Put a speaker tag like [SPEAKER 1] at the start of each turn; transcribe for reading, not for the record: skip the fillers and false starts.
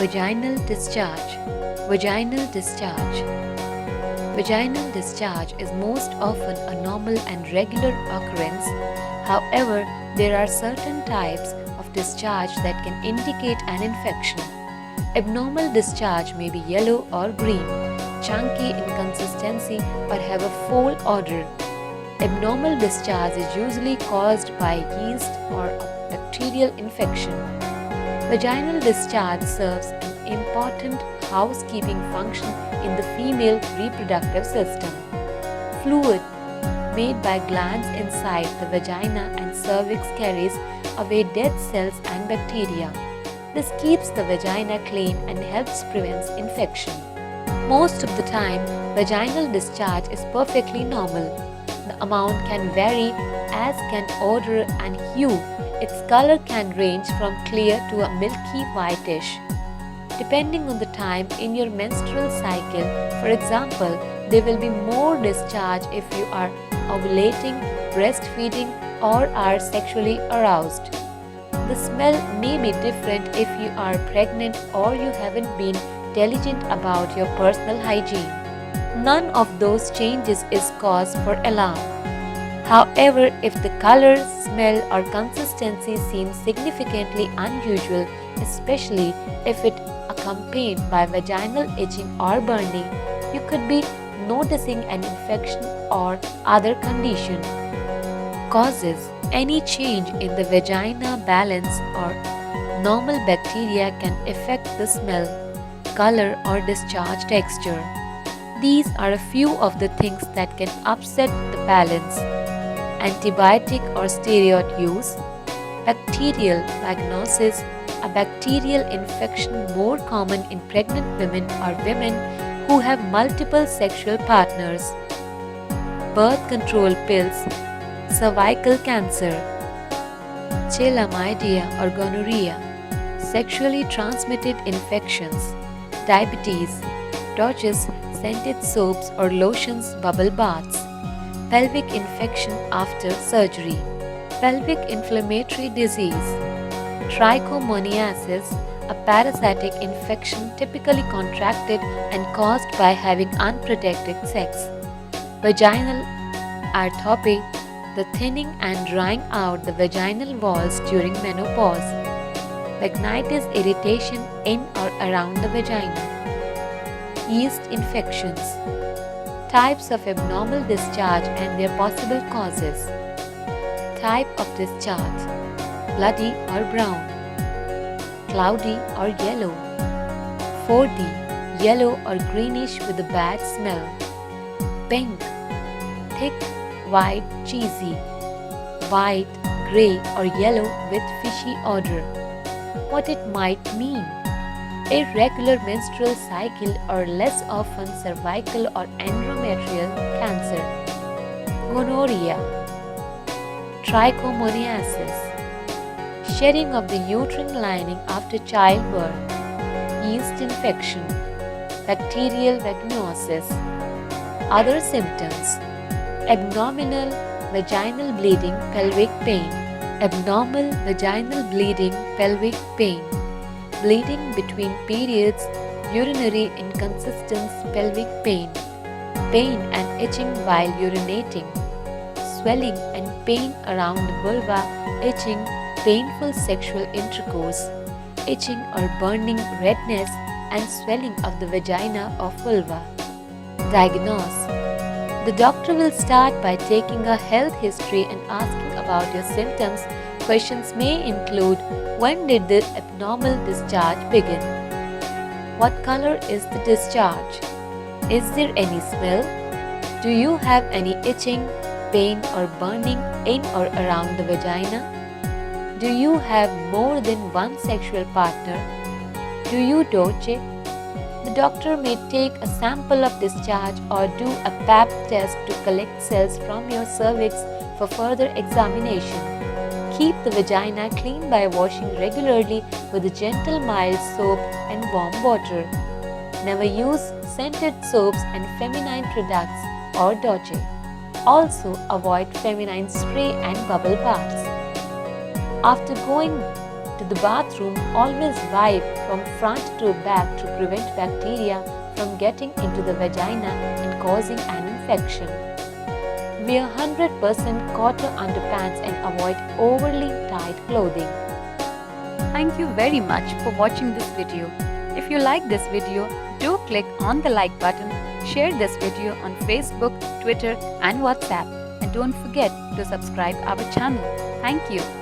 [SPEAKER 1] Vaginal discharge. Vaginal discharge. Vaginal discharge is most often a normal and regular occurrence. However, there are certain types of discharge that can indicate an infection. Abnormal discharge may be yellow or green, chunky in consistency, or have a foul odor. Abnormal discharge is usually caused by yeast or a bacterial infection. Vaginal discharge serves an important housekeeping function in the female reproductive system. Fluid made by glands inside the vagina and cervix carries away dead cells and bacteria. This keeps the vagina clean and helps prevent infection. Most of the time, vaginal discharge is perfectly normal. The amount can vary, as can odor and hue. Its color can range from clear to a milky whitish. Depending on the time in your menstrual cycle, for example, there will be more discharge if you are ovulating, breastfeeding, or are sexually aroused. The smell may be different if you are pregnant or you haven't been diligent about your personal hygiene. None of those changes is cause for alarm. However, if the color, smell, or consistency seems significantly unusual, especially if it accompanied by vaginal itching or burning, you could be noticing an infection or other condition. Causes: any change in the vagina balance or normal bacteria can affect the smell, color, or discharge texture. These are a few of the things that can upset the balance. Antibiotic or steroid use, bacterial vaginosis, a bacterial infection more common in pregnant women or women who have multiple sexual partners, birth control pills, cervical cancer, chlamydia or gonorrhea, sexually transmitted infections, diabetes, dodges, scented soaps or lotions, bubble baths, pelvic infection after surgery, pelvic inflammatory disease, trichomoniasis, a parasitic infection typically contracted and caused by having unprotected sex, vaginal atrophy, the thinning and drying out the vaginal walls during menopause, vaginitis, irritation in or around the vagina, yeast infections. Types of abnormal discharge and their possible causes. Type of discharge: bloody or brown, cloudy or yellow, 4D, yellow or greenish with a bad smell, pink, thick, white, cheesy, white, gray or yellow with fishy odor. What it might mean: irregular menstrual cycle or less often cervical or endometrial cancer, gonorrhea, trichomoniasis, shedding of the uterine lining after childbirth, yeast infection, bacterial vaginosis. Other symptoms: abdominal vaginal bleeding, pelvic pain, abnormal vaginal bleeding, pelvic pain, bleeding between periods, urinary inconsistence, pelvic pain, pain and itching while urinating, swelling and pain around the vulva, itching, painful sexual intercourse, itching or burning, redness and swelling of the vagina or vulva. Diagnose: the doctor will start by taking a health history and asking about your symptoms. Questions may include: when did the abnormal discharge begin? What color is the discharge? Is there any smell? Do you have any itching, pain or burning in or around the vagina? Do you have more than one sexual partner? Do you doge? The doctor may take a sample of discharge or do a pap test to collect cells from your cervix for further examination. Keep the vagina clean by washing regularly with a gentle mild soap and warm water. Never use scented soaps and feminine products or doge. Also avoid feminine spray and bubble baths. After going to the bathroom, always wipe from front to back to prevent bacteria from getting into the vagina and causing an infection. Wear 100% cotton underpants and avoid overly tight clothing. Thank you very much for watching this video. If you like this video, do click on the like button, share this video on Facebook, Twitter and WhatsApp, and don't forget to subscribe our channel. Thank you.